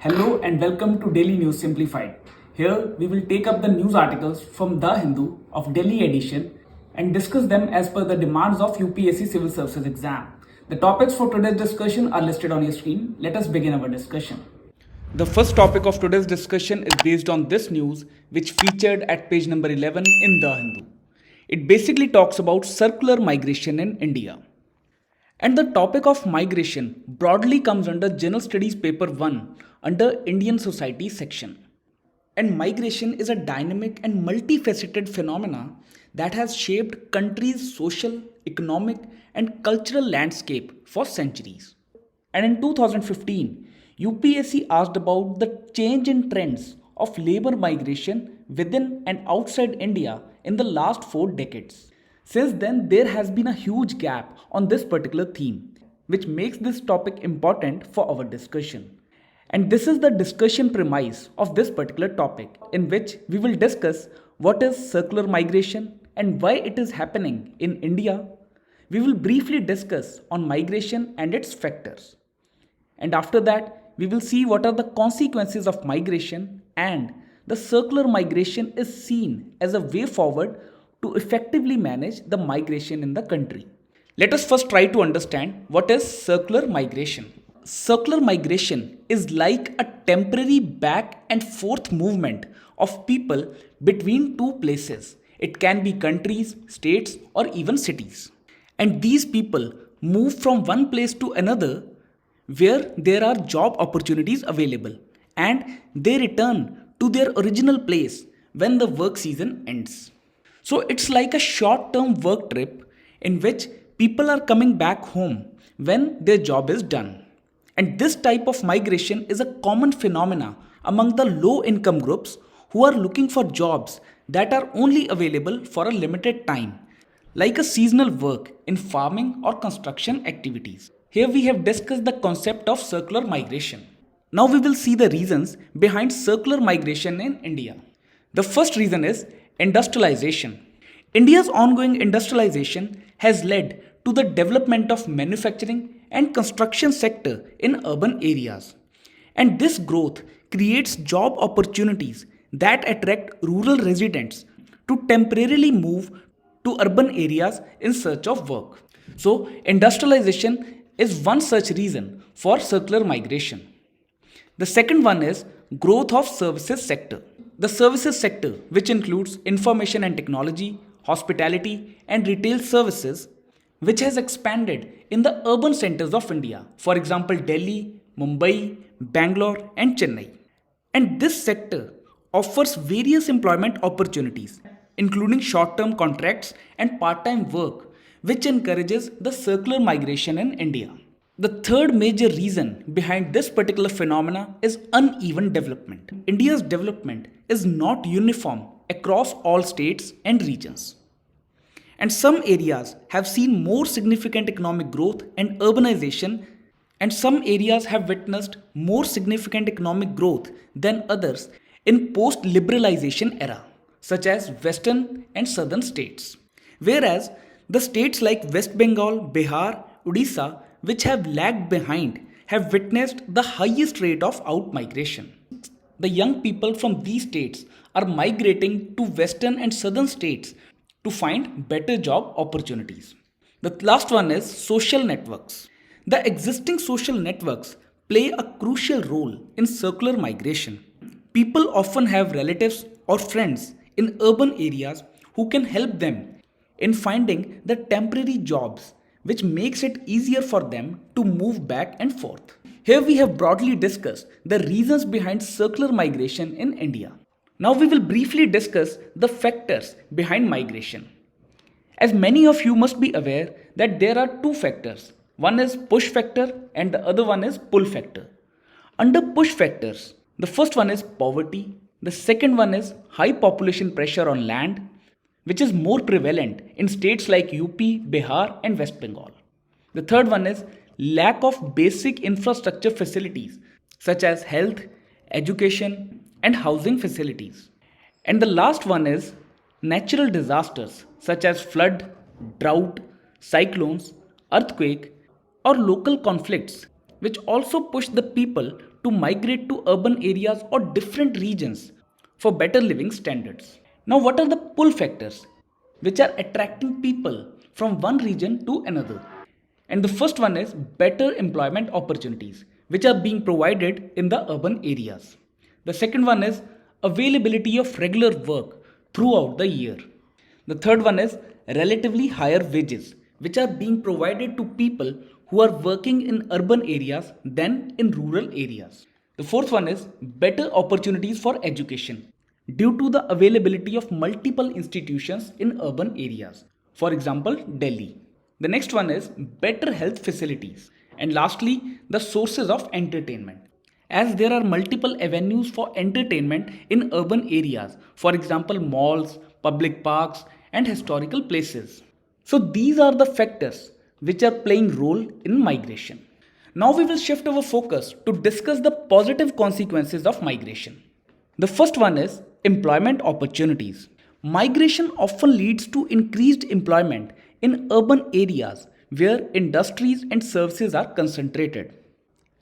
Hello and welcome to Daily News Simplified. Here we will take up the news articles from The Hindu of Delhi edition and discuss them as per the demands of UPSC Civil Services exam. The topics for today's discussion are listed on your screen. Let us begin our discussion. The first topic of today's discussion is based on this news which featured at page number 11 in The Hindu. It basically talks about circular migration in India. And the topic of migration broadly comes under General Studies Paper 1 under Indian Society section. And migration is a dynamic and multifaceted phenomena that has shaped countries' social, economic, and cultural landscape for centuries. And in 2015, UPSC asked about the change in trends of labor migration within and outside India in the last 4 decades. Since then, there has been a huge gap on this particular theme, which makes this topic important for our discussion. And this is the discussion premise of this particular topic, in which we will discuss what is circular migration and why it is happening in India. We will briefly discuss on migration and its factors. And after that, we will see what are the consequences of migration, and the circular migration is seen as a way forward to effectively manage the migration in the country. Let us first try to understand what is circular migration. Circular migration is like a temporary back and forth movement of people between two places. It can be countries, states, or even cities. And these people move from one place to another where there are job opportunities available, and they return to their original place when the work season ends. So it's like a short term work trip in which people are coming back home when their job is done. And this type of migration is a common phenomena among the low income groups who are looking for jobs that are only available for a limited time, like a seasonal work in farming or construction activities. Here we have discussed the concept of circular migration. Now we will see the reasons behind circular migration in India. The first reason is industrialization. India's ongoing industrialization has led to the development of manufacturing and construction sector in urban areas. And this growth creates job opportunities that attract rural residents to temporarily move to urban areas in search of work. So, industrialization is one such reason for circular migration. The second one is growth of services sector. The services sector, which includes information and technology, hospitality, and retail services, which has expanded in the urban centers of India, for example, Delhi, Mumbai, Bangalore, and Chennai. And this sector offers various employment opportunities, including short term contracts and part time work, which encourages the circular migration in India. The third major reason behind this particular phenomena is uneven development. India's development is not uniform across all states and regions. And some areas have seen more significant economic growth and urbanization, and some areas have witnessed more significant economic growth than others in post liberalization era, such as western and southern states. Whereas the states like West Bengal, Bihar, Odisha, which have lagged behind, have witnessed the highest rate of outmigration. The young people from these states are migrating to western and southern states to find better job opportunities. The last one is social networks. The existing social networks play a crucial role in circular migration. People often have relatives or friends in urban areas who can help them in finding the temporary jobs, which makes it easier for them to move back and forth. Here we have broadly discussed the reasons behind circular migration in India. Now we will briefly discuss the factors behind migration. As many of you must be aware that there are two factors. One is push factor and the other one is pull factor. Under push factors, the first one is poverty, the second one is high population pressure on land, which is more prevalent in states like UP, Bihar, and West Bengal. The third one is lack of basic infrastructure facilities such as health, education, and housing facilities. And the last one is natural disasters such as flood, drought, cyclones, earthquake, or local conflicts, which also push the people to migrate to urban areas or different regions for better living standards. Now, what are the pull factors which are attracting people from one region to another? And the first one is better employment opportunities which are being provided in the urban areas. The second one is availability of regular work throughout the year. The third one is relatively higher wages which are being provided to people who are working in urban areas than in rural areas. The fourth one is better opportunities for education due to the availability of multiple institutions in urban areas. For example, Delhi. The next one is better health facilities. And lastly, the sources of entertainment. As there are multiple avenues for entertainment in urban areas, for example, malls, public parks, and historical places. So these are the factors which are playing role in migration. Now we will shift our focus to discuss the positive consequences of migration. The first one is employment opportunities. Migration often leads to increased employment in urban areas where industries and services are concentrated.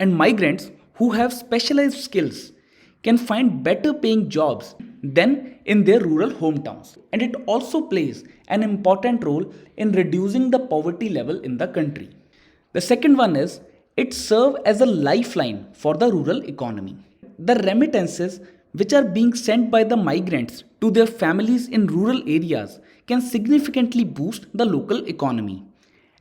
And migrants who have specialized skills can find better paying jobs than in their rural hometowns. And it also plays an important role in reducing the poverty level in the country. The second one is it serves as a lifeline for the rural economy. The remittances which are being sent by the migrants to their families in rural areas can significantly boost the local economy.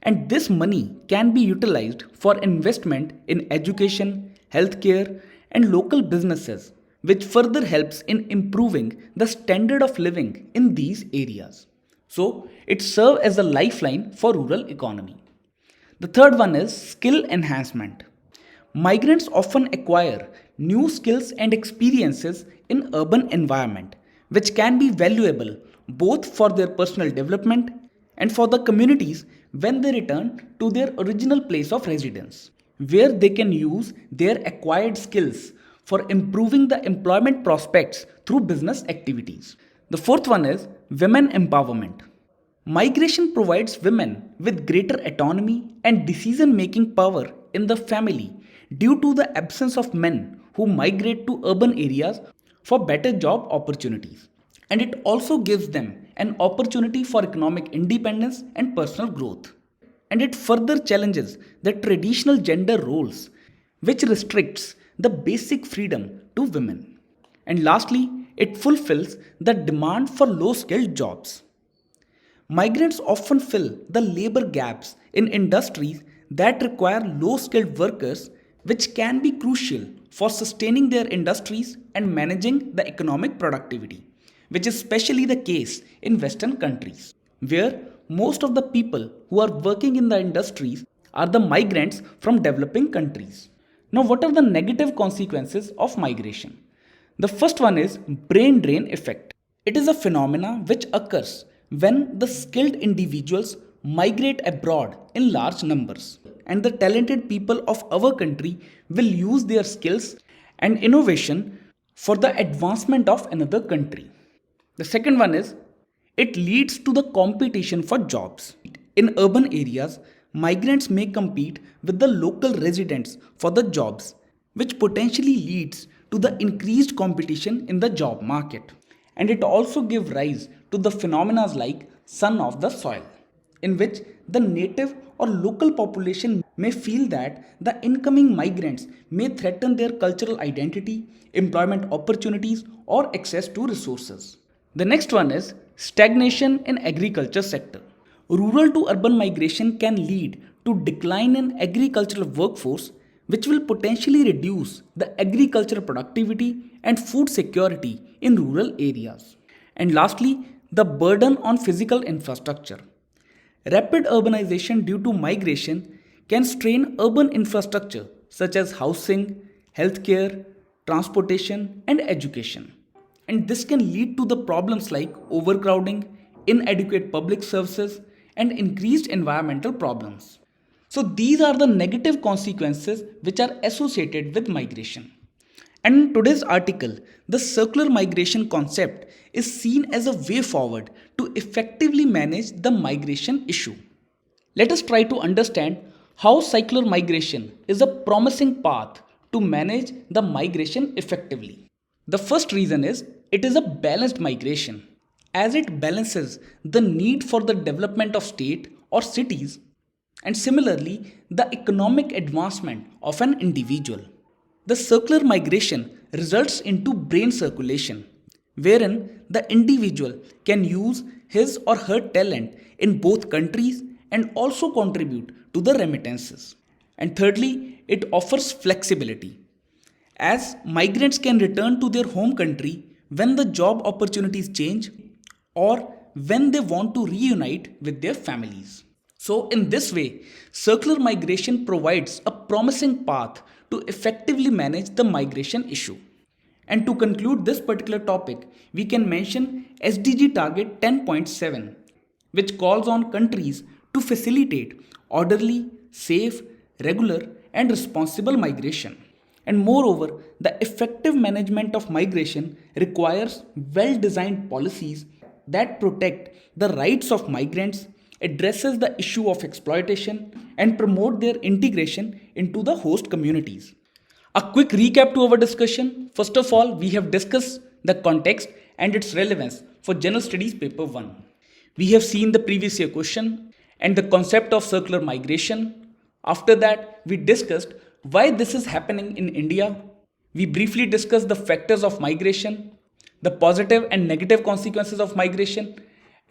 And this money can be utilized for investment in education, healthcare, and local businesses, which further helps in improving the standard of living in these areas. So, it serves as a lifeline for rural economy. The third one is skill enhancement. Migrants often acquire new skills and experiences in urban environment, which can be valuable both for their personal development and for the communities when they return to their original place of residence, where they can use their acquired skills for improving the employment prospects through business activities. The fourth one is women empowerment. Migration provides women with greater autonomy and decision making power in the family due to the absence of men who migrate to urban areas for better job opportunities. And it also gives them an opportunity for economic independence and personal growth. And it further challenges the traditional gender roles, which restricts the basic freedom to women. And lastly, it fulfills the demand for low skilled jobs. Migrants often fill the labor gaps in industries that require low skilled workers, which can be crucial for sustaining their industries and managing the economic productivity, which is especially the case in Western countries, where most of the people who are working in the industries are the migrants from developing countries. Now, what are the negative consequences of migration? The first one is brain drain effect. It is a phenomena which occurs when the skilled individuals migrate abroad in large numbers, and the talented people of our country will use their skills and innovation for the advancement of another country. The second one is it leads to the competition for jobs. In urban areas, migrants may compete with the local residents for the jobs, which potentially leads to the increased competition in the job market. And it also gives rise to the phenomena like son of the soil, in which the native or local population may feel that the incoming migrants may threaten their cultural identity, employment opportunities, or access to resources. The next one is stagnation in agriculture sector. Rural to urban migration can lead to decline in agricultural workforce, which will potentially reduce the agricultural productivity and food security in rural areas. And lastly, the burden on physical infrastructure. Rapid urbanization due to migration can strain urban infrastructure such as housing, healthcare, transportation, and education. And this can lead to the problems like overcrowding, inadequate public services, and increased environmental problems. So these are the negative consequences which are associated with migration. And in today's article, the circular migration concept is seen as a way forward to effectively manage the migration issue. Let us try to understand how circular migration is a promising path to manage the migration effectively. The first reason is it is a balanced migration, as it balances the need for the development of state or cities and similarly the economic advancement of an individual. The circular migration results into brain circulation, wherein the individual can use his or her talent in both countries and also contribute to the remittances. And thirdly, it offers flexibility, as migrants can return to their home country when the job opportunities change or when they want to reunite with their families. So, in this way, circular migration provides a promising path to effectively manage the migration issue. And to conclude this particular topic, we can mention SDG Target 10.7, which calls on countries to facilitate orderly, safe, regular, and responsible migration. And moreover, the effective management of migration requires well designed policies that protect the rights of migrants, addresses the issue of exploitation, and promote their integration into the host communities. A quick recap to our discussion. First of all, we have discussed the context and its relevance for General Studies Paper 1. We have seen the previous year question and the concept of circular migration. After that, we discussed why this is happening in India. We briefly discussed the factors of migration, the positive and negative consequences of migration,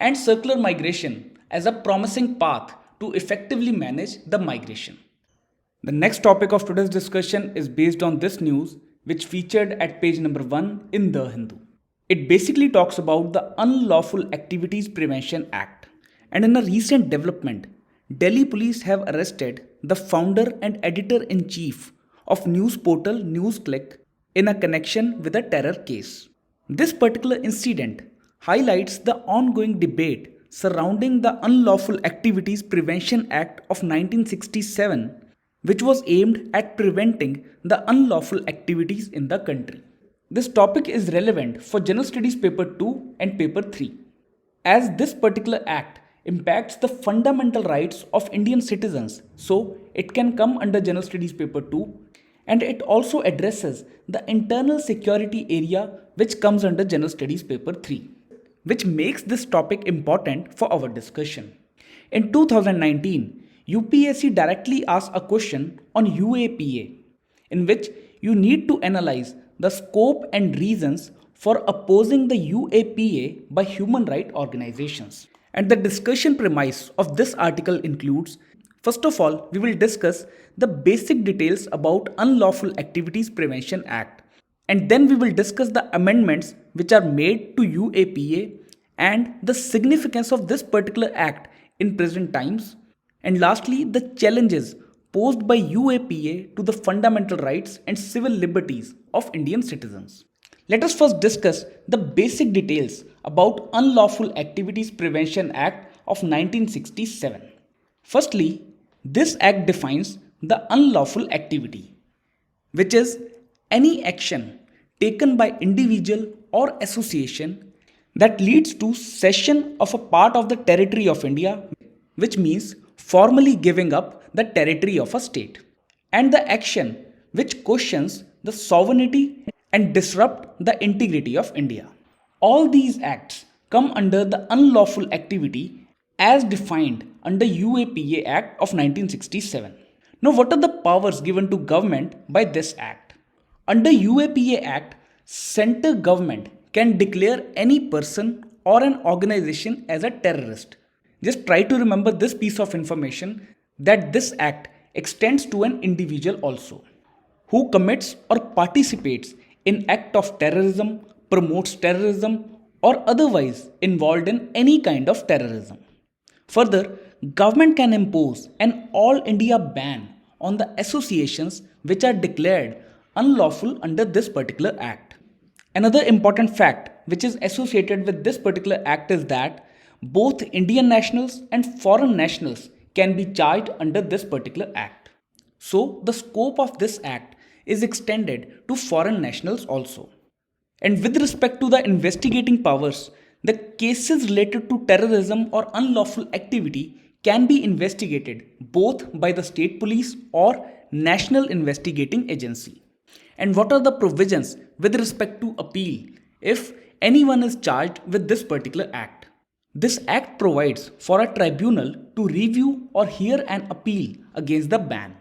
and circular migration as a promising path to effectively manage the migration. The next topic of today's discussion is based on this news, which featured at page number 1 in The Hindu. It basically talks about the Unlawful Activities Prevention Act. And in a recent development, Delhi police have arrested the founder and editor-in-chief of news portal NewsClick in a connection with a terror case. This particular incident highlights the ongoing debate surrounding the Unlawful Activities Prevention Act of 1967, which was aimed at preventing the unlawful activities in the country. This topic is relevant for General Studies Paper 2 and Paper 3, as this particular act impacts the fundamental rights of Indian citizens, so it can come under General Studies Paper 2, and it also addresses the internal security area which comes under General Studies Paper 3, which makes this topic important for our discussion. In 2019, UPSC directly asked a question on UAPA, in which you need to analyze the scope and reasons for opposing the UAPA by human rights organizations. And the discussion premise of this article includes, first of all, we will discuss the basic details about Unlawful Activities Prevention Act, and then we will discuss the amendments which are made to UAPA and the significance of this particular act in present times. And lastly, the challenges posed by UAPA to the fundamental rights and civil liberties of Indian citizens. Let us first discuss the basic details about Unlawful Activities Prevention Act of 1967. Firstly, this act defines the unlawful activity, which is any action taken by individual or association that leads to cession of a part of the territory of India, which means formally giving up the territory of a state, and the action which questions the sovereignty and disrupt the integrity of India. All these acts come under the unlawful activity as defined under UAPA Act of 1967. Now, what are the powers given to government by this act? Under UAPA Act, center government can declare any person or an organization as a terrorist. Just try to remember this piece of information, that this act extends to an individual also, who commits or participates in act of terrorism, promotes terrorism, or otherwise involved in any kind of terrorism. Further, government can impose an all India ban on the associations which are declared unlawful under this particular act. Another important fact which is associated with this particular act is that both Indian nationals and foreign nationals can be charged under this particular act. So, the scope of this act is extended to foreign nationals also. And with respect to the investigating powers, the cases related to terrorism or unlawful activity can be investigated both by the state police or national investigating agency. and what are the provisions with respect to appeal if anyone is charged with this particular act. This act provides for a tribunal to review or hear an appeal against the ban.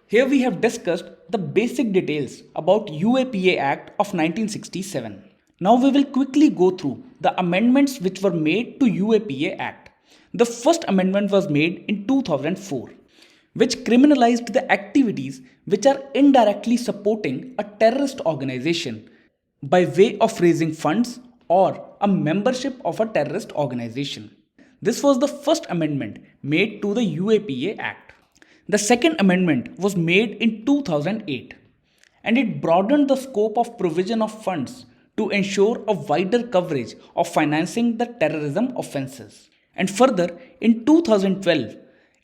Here we have discussed the basic details about UAPA Act of 1967. Now we will quickly go through the amendments which were made to UAPA Act. The first amendment was made in 2004, which criminalized the activities which are indirectly supporting a terrorist organization by way of raising funds or a membership of a terrorist organization. This was the first amendment made to the UAPA Act. The second amendment was made in 2008, and it broadened the scope of provision of funds to ensure a wider coverage of financing the terrorism offences. And further, in 2012,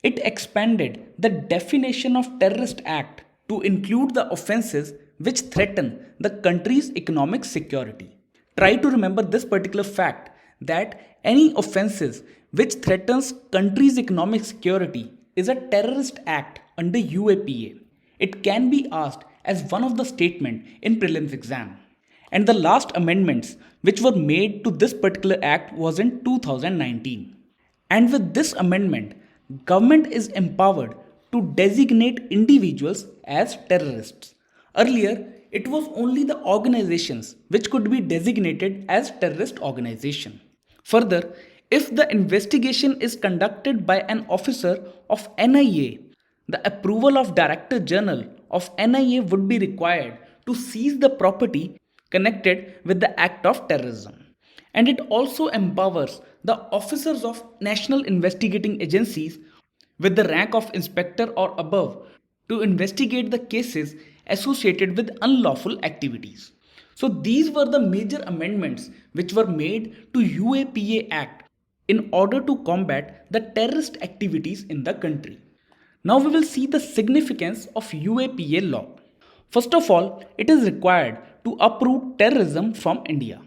it expanded the definition of terrorist act to include the offences which threaten the country's economic security. Try to remember this particular fact that any offences which threatens country's economic security is a terrorist act under UAPA. It can be asked as one of the statement in prelims exam. And the last amendments which were made to this particular act was in 2019. And with this amendment, government is empowered to designate individuals as terrorists. Earlier, it was only the organizations which could be designated as terrorist organization. Further, if the investigation is conducted by an officer of NIA, the approval of Director General of NIA would be required to seize the property connected with the act of terrorism. And it also empowers the officers of national investigating agencies with the rank of inspector or above to investigate the cases associated with unlawful activities. So these were the major amendments which were made to UAPA Act in order to combat the terrorist activities in the country. Now we will see the significance of UAPA law. First of all, it is required to uproot terrorism from India.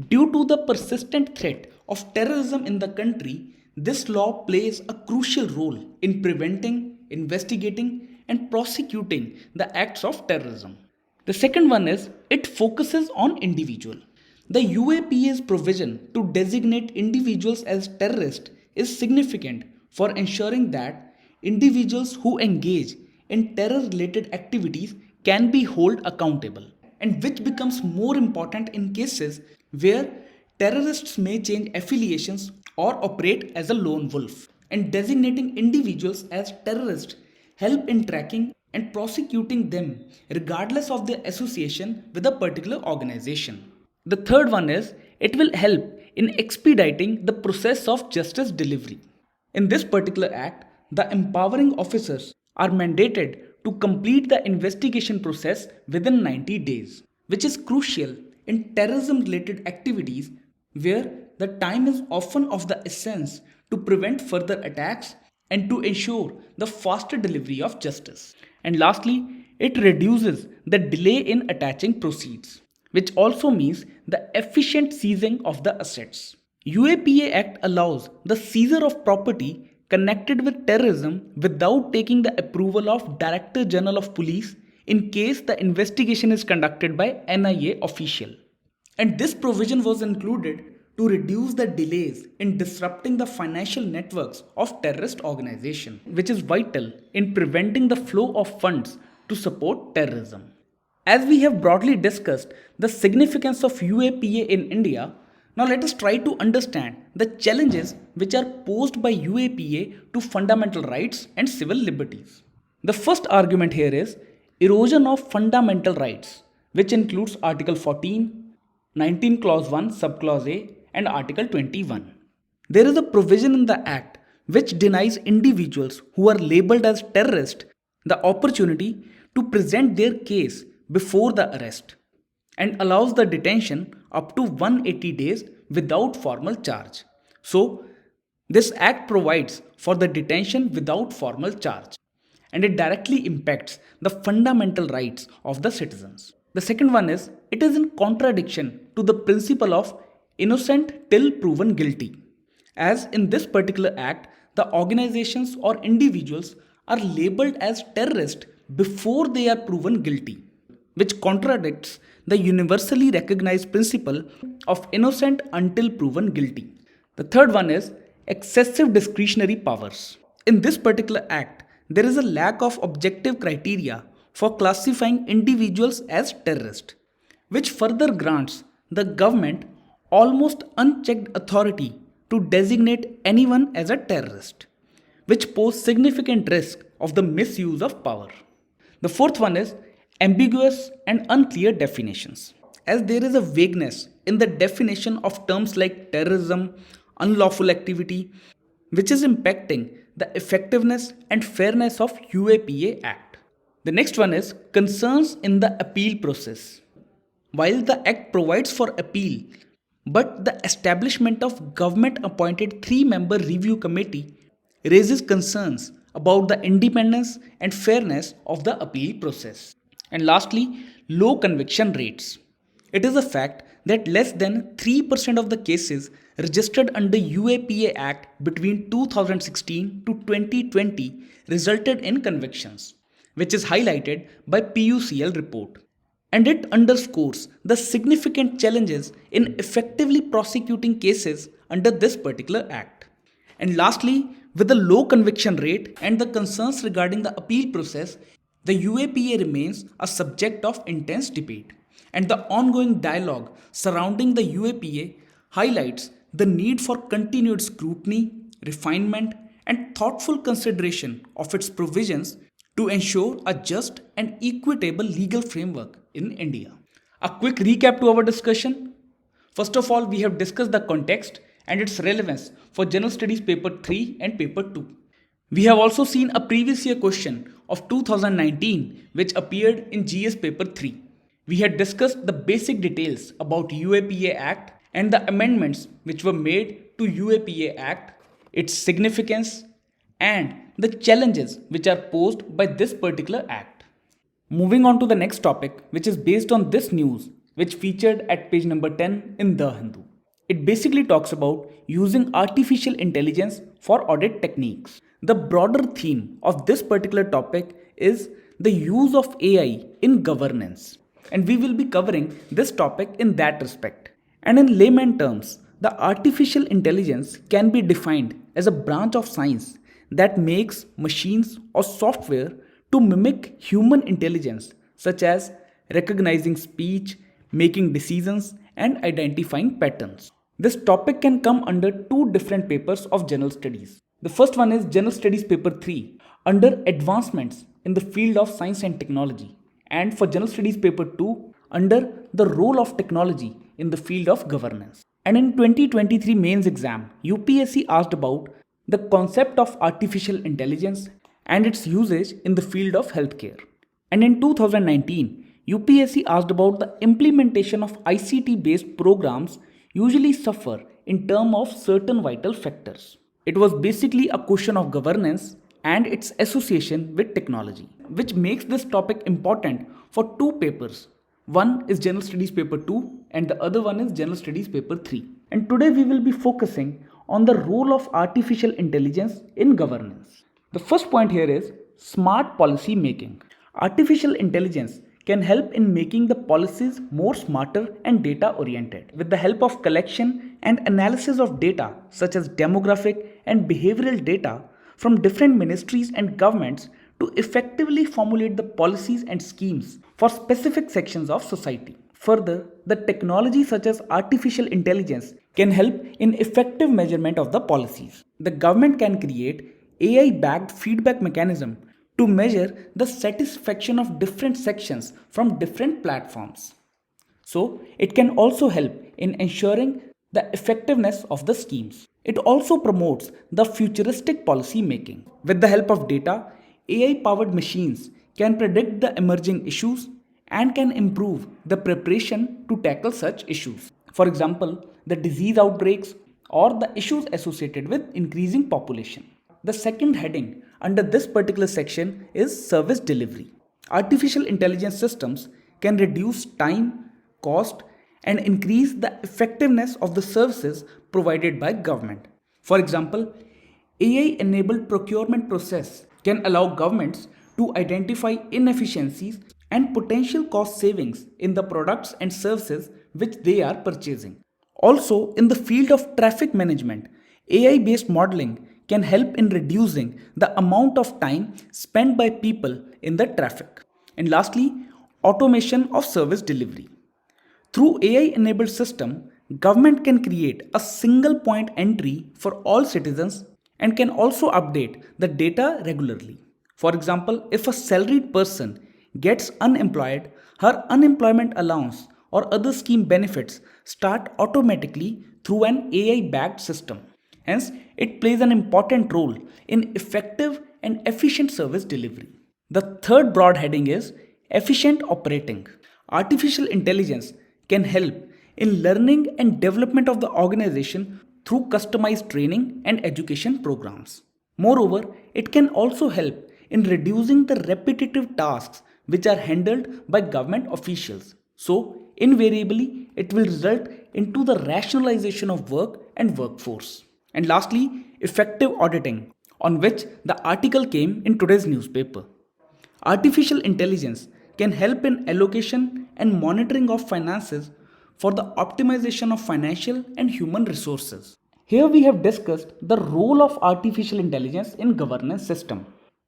Due to the persistent threat of terrorism in the country, this law plays a crucial role in preventing, investigating, and prosecuting the acts of terrorism. The second one is it focuses on individual. The UAPA's provision to designate individuals as terrorists is significant for ensuring that individuals who engage in terror-related activities can be held accountable, and which becomes more important in cases where terrorists may change affiliations or operate as a lone wolf. And designating individuals as terrorists help in tracking and prosecuting them regardless of their association with a particular organization. The third one is it will help in expediting the process of justice delivery. In this particular act, the empowering officers are mandated to complete the investigation process within 90 days, which is crucial in terrorism related activities where the time is often of the essence to prevent further attacks and to ensure the faster delivery of justice. And lastly, it reduces the delay in attaching proceeds, which also means the efficient seizing of the assets. UAPA Act allows the seizure of property connected with terrorism without taking the approval of Director General of Police in case the investigation is conducted by NIA official. And this provision was included to reduce the delays in disrupting the financial networks of terrorist organizations, which is vital in preventing the flow of funds to support terrorism. As we have broadly discussed the significance of UAPA in India, now let us try to understand the challenges which are posed by UAPA to fundamental rights and civil liberties. The first argument here is erosion of fundamental rights, which includes Article 14, 19 Clause 1 Subclause A and Article 21. There is a provision in the Act which denies individuals who are labeled as terrorists the opportunity to present their case before the arrest and allows the detention up to 180 days without formal charge. So, this Act provides for the detention without formal charge, and it directly impacts the fundamental rights of the citizens. The second one is it is in contradiction to the principle of innocent till proven guilty, as in this particular act the organizations or individuals are labeled as terrorists before they are proven guilty. which contradicts the universally recognized principle of innocent until proven guilty. The third one is excessive discretionary powers. In this particular act, there is a lack of objective criteria for classifying individuals as terrorists, which further grants the government almost unchecked authority to designate anyone as a terrorist, which pose significant risk of the misuse of power. The fourth one is ambiguous and unclear definitions. As there is a vagueness in the definition of terms like terrorism, unlawful activity, which is impacting the effectiveness and fairness of UAPA Act. The next one is concerns in the appeal process. While the Act provides for appeal, but the establishment of government appointed 3-member review committee raises concerns about the independence and fairness of the appeal process. And lastly, low conviction rates. It is a fact that less than 3% of the cases registered under UAPA Act between 2016 to 2020 resulted in convictions, which is highlighted by PUCL report. And it underscores the significant challenges in effectively prosecuting cases under this particular act. And lastly, with the low conviction rate and the concerns regarding the appeal process, the UAPA remains a subject of intense debate. And the ongoing dialogue surrounding the UAPA highlights the need for continued scrutiny, refinement, and thoughtful consideration of its provisions to ensure a just and equitable legal framework in India. A quick recap to our discussion. First of all, we have discussed the context and its relevance for General Studies Paper 3 and Paper 2. We have also seen a previous year question of 2019 which appeared in GS Paper 3. We had discussed the basic details about UAPA Act and the amendments which were made to UAPA Act, its significance, and the challenges which are posed by this particular act. Moving on to the next topic, which is based on this news, which featured at page number 10 in The Hindu. It basically talks about using artificial intelligence for audit techniques. The broader theme of this particular topic is the use of AI in governance, and we will be covering this topic in that respect. And in layman terms, the artificial intelligence can be defined as a branch of science that makes machines or software to mimic human intelligence, such as recognizing speech, making decisions, and identifying patterns. This topic can come under two different papers of general studies. The first one is General Studies Paper 3 under Advancements in the Field of Science and Technology, and for General Studies Paper 2 under the Role of Technology in the Field of Governance. And in 2023 mains exam, UPSC asked about the concept of artificial intelligence and its usage in the field of healthcare. And in 2019, UPSC asked about the implementation of ICT based programs usually suffer in terms of certain vital factors. It was basically a question of governance and its association with technology, which makes this topic important for two papers. One is General Studies Paper 2 and the other one is General Studies Paper 3. And today we will be focusing on the role of artificial intelligence in governance. The first point here is smart policy making. Artificial intelligence can help in making the policies more smarter and data oriented. With the help of collection and analysis of data such as demographic and behavioral data from different ministries and governments to effectively formulate the policies and schemes for specific sections of society. Further, the technology such as artificial intelligence can help in effective measurement of the policies. The government can create AI-backed feedback mechanism to measure the satisfaction of different sections from different platforms. So, it can also help in ensuring the effectiveness of the schemes. It also promotes the futuristic policy making. With the help of data, AI-powered machines can predict the emerging issues and can improve the preparation to tackle such issues. For example, the disease outbreaks or the issues associated with increasing population. The second heading under this particular section is service delivery. Artificial intelligence systems can reduce time, cost, and increase the effectiveness of the services provided by government. For example, AI-enabled procurement process can allow governments to identify inefficiencies and potential cost savings in the products and services which they are purchasing. Also, in the field of traffic management, AI based modeling can help in reducing the amount of time spent by people in the traffic. And lastly, automation of service delivery. Through AI-enabled system, government can create a single point entry for all citizens and can also update the data regularly. For example, if a salaried person gets unemployed, her unemployment allowance or other scheme benefits start automatically through an AI-backed system. Hence, it plays an important role in effective and efficient service delivery. The third broad heading is efficient operating. Artificial intelligence can help in learning and development of the organization through customized training and education programs. Moreover, it can also help in reducing the repetitive tasks which are handled by government officials. So, invariably, it will result into the rationalization of work and workforce. And lastly, effective auditing, on which the article came in today's newspaper. Artificial intelligence can help in allocation and monitoring of finances for the optimization of financial and human resources. Here we have discussed the role of artificial intelligence in governance system.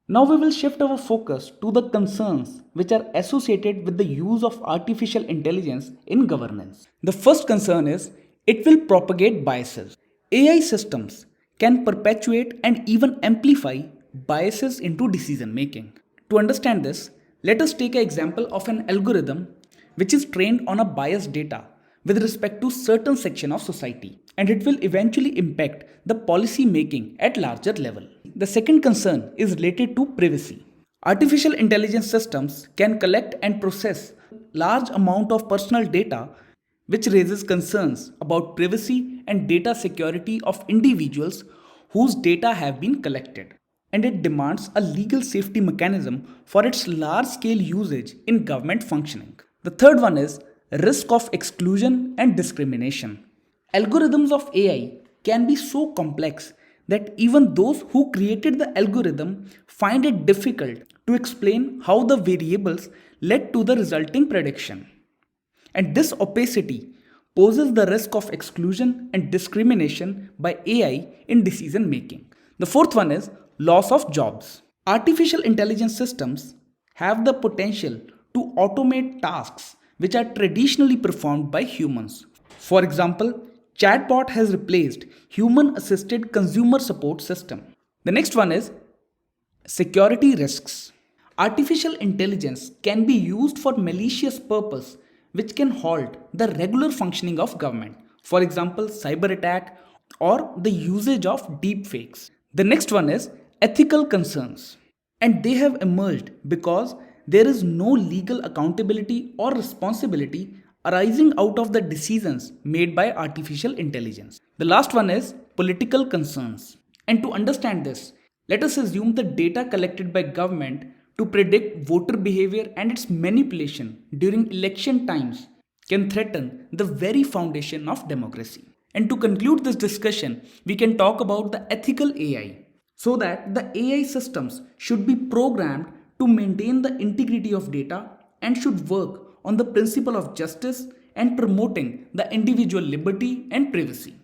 Now we will shift our focus to the concerns which are associated with the use of artificial intelligence in governance. The first concern is it will propagate biases. AI systems can perpetuate and even amplify biases into decision making. To understand this, let us take an example of an algorithm which is trained on a biased data with respect to certain section of society, and it will eventually impact the policy making at larger level. The second concern is related to privacy. Artificial intelligence systems can collect and process large amount of personal data, which raises concerns about privacy and data security of individuals whose data have been collected, and it demands a legal safety mechanism for its large scale usage in government functioning. The third one is risk of exclusion and discrimination. Algorithms of AI can be so complex that even those who created the algorithm find it difficult to explain how the variables led to the resulting prediction. And this opacity poses the risk of exclusion and discrimination by AI in decision making. The fourth one is loss of jobs. Artificial intelligence systems have the potential to automate tasks which are traditionally performed by humans. For example, chatbot has replaced human assisted consumer support system. The next one is security risks. Artificial intelligence can be used for malicious purpose which can halt the regular functioning of government. For example, cyber attack or the usage of deep fakes. The next one is ethical concerns, and they have emerged because there is no legal accountability or responsibility arising out of the decisions made by artificial intelligence. The last one is political concerns. And to understand this, let us assume the data collected by government to predict voter behavior and its manipulation during election times can threaten the very foundation of democracy. And to conclude this discussion, we can talk about the ethical AI. So that the AI systems should be programmed to maintain the integrity of data and should work on the principle of justice and promoting the individual liberty and privacy.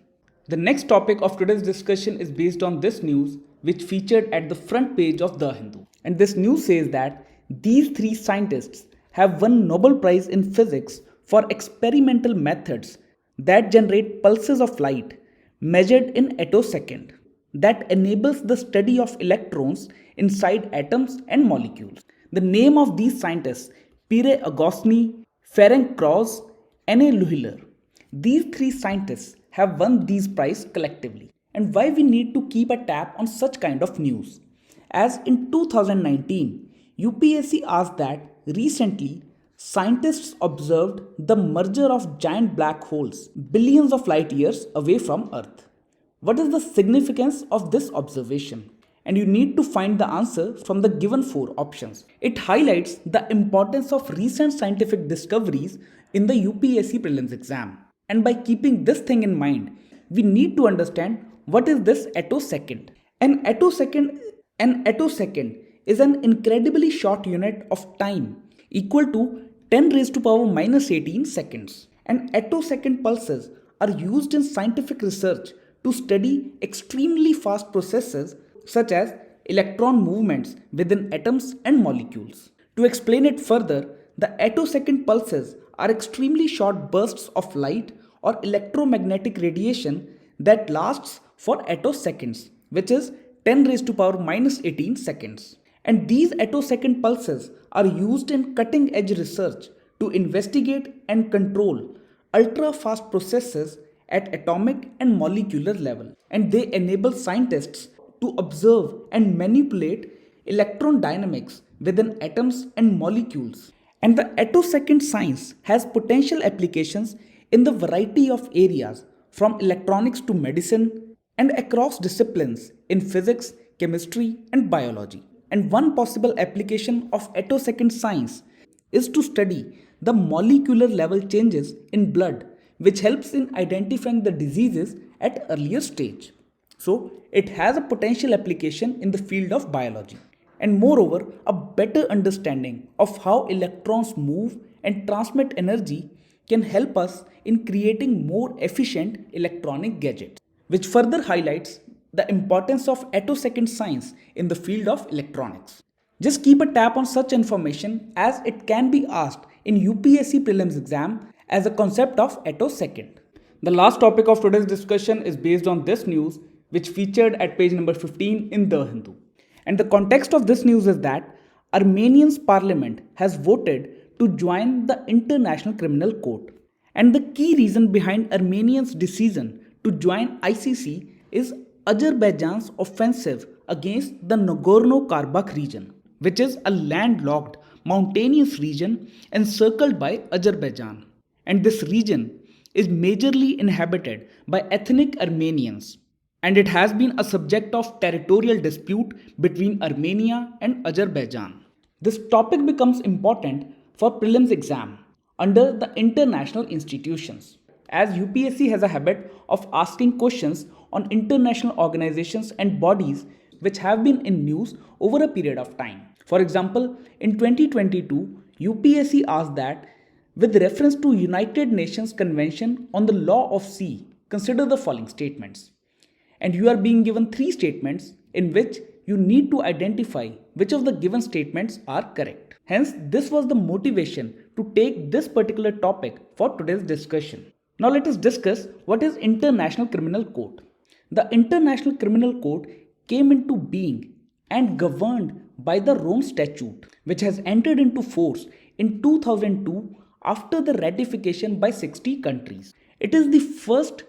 The next topic of today's discussion is based on this news which featured at the front page of The Hindu. And this news says that these three scientists have won Nobel Prize in Physics for experimental methods that generate pulses of light measured in attosecond that enables the study of electrons inside atoms and molecules. The name of these scientists, Pierre Agostini, Ferenc Krauss, Anne Luhiller. These three scientists have won these prizes collectively. And why we need to keep a tab on such kind of news? As in 2019, UPSC asked that recently scientists observed the merger of giant black holes billions of light years away from Earth. What is the significance of this observation? And you need to find the answer from the given four options. It highlights the importance of recent scientific discoveries in the UPSC prelims exam. And by keeping this thing in mind, we need to understand what is this attosecond. An attosecond is an incredibly short unit of time equal to 10 raised to power minus 18 seconds. And attosecond pulses are used in scientific research to study extremely fast processes such as electron movements within atoms and molecules. To explain it further, the attosecond pulses are extremely short bursts of light or electromagnetic radiation that lasts for attoseconds, which is 10 raised to power minus 18 seconds. And these attosecond pulses are used in cutting edge research to investigate and control ultra fast processes at atomic and molecular level. And they enable scientists to observe and manipulate electron dynamics within atoms and molecules. And the attosecond science has potential applications in the variety of areas from electronics to medicine and across disciplines in physics, chemistry, and biology. And one possible application of attosecond science is to study the molecular level changes in blood, which helps in identifying the diseases at earlier stage. So, it has a potential application in the field of biology. And moreover, a better understanding of how electrons move and transmit energy can help us in creating more efficient electronic gadgets, which further highlights the importance of attosecond science in the field of electronics. Just keep a tab on such information as it can be asked in UPSC prelims exam as a concept of attosecond. The last topic of today's discussion is based on this news which featured at page number 15 in The Hindu. And the context of this news is that Armenia's parliament has voted to join the International Criminal Court. And the key reason behind Armenia's decision to join ICC is Azerbaijan's offensive against the Nagorno-Karabakh region, which is a landlocked mountainous region encircled by Azerbaijan. And this region is majorly inhabited by ethnic Armenians, and it has been a subject of territorial dispute between Armenia and Azerbaijan. This topic becomes important for prelims exam under the international institutions, as UPSC has a habit of asking questions on international organizations and bodies which have been in news over a period of time. For example, in 2022, UPSC asked that with reference to United Nations Convention on the Law of Sea, consider the following statements. And you are being given 3 statements in which you need to identify which of the given statements are correct. Hence, this was the motivation to take this particular topic for today's discussion. Now let us discuss what is International Criminal Court. The International Criminal Court came into being and governed by the Rome Statute, which has entered into force in 2002 after the ratification by 60 countries. It is the first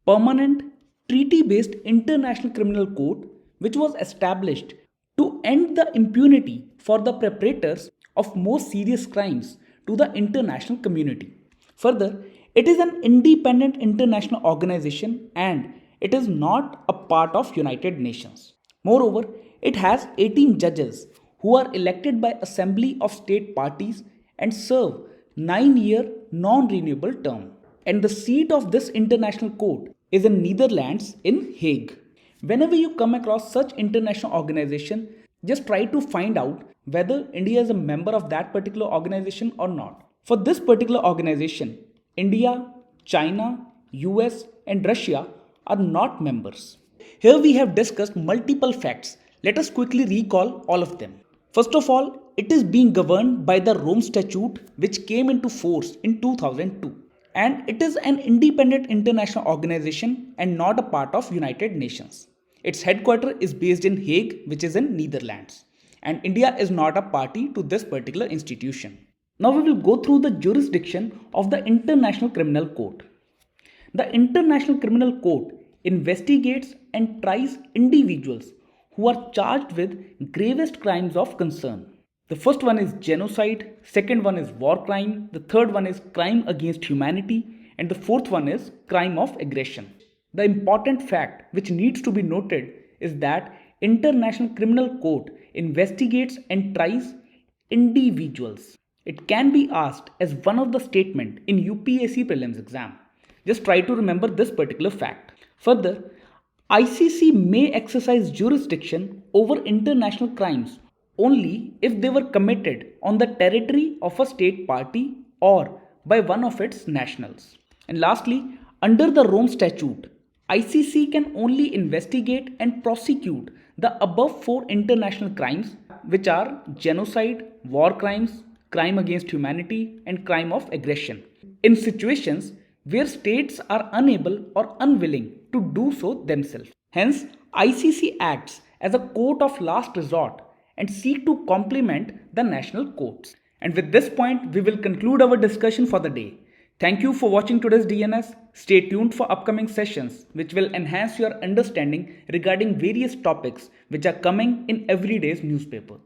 permanent treaty-based international criminal court which was established to end the impunity for the perpetrators of more serious crimes to the international community. Further, it is an independent international organization and it is not a part of United Nations. Moreover, it has 18 judges who are elected by Assembly of State Parties and serve 9-year non-renewable term. And the seat of this international court is in Netherlands in Hague. Whenever you come across such international organization, just try to find out whether India is a member of that particular organization or not. For this particular organization, India, China, US and Russia are not members. Here we have discussed multiple facts. Let us quickly recall all of them. First of all, it is being governed by the Rome Statute which came into force in 2002. And it is an independent international organization and not a part of United Nations. Its headquarters is based in Hague, which is in Netherlands. And India is not a party to this particular institution. Now we will go through the jurisdiction of the International Criminal Court. The International Criminal Court investigates and tries individuals who are charged with gravest crimes of concern. The first one is genocide, second one is war crime, the third one is crime against humanity, and the fourth one is crime of aggression. The important fact which needs to be noted is that International Criminal Court investigates and tries individuals. It can be asked as one of the statement in UPSC prelims exam. Just try to remember this particular fact. Further, ICC may exercise jurisdiction over international crimes only if they were committed on the territory of a state party or by one of its nationals. And lastly, under the Rome Statute, ICC can only investigate and prosecute the above four international crimes, which are genocide, war crimes, crime against humanity, and crime of aggression, in situations where states are unable or unwilling to do so themselves. Hence, ICC acts as a court of last resort and seek to complement the national courts. And with this point, we will conclude our discussion for the day. Thank you for watching today's DNS. Stay tuned for upcoming sessions which will enhance your understanding regarding various topics which are coming in every day's newspaper.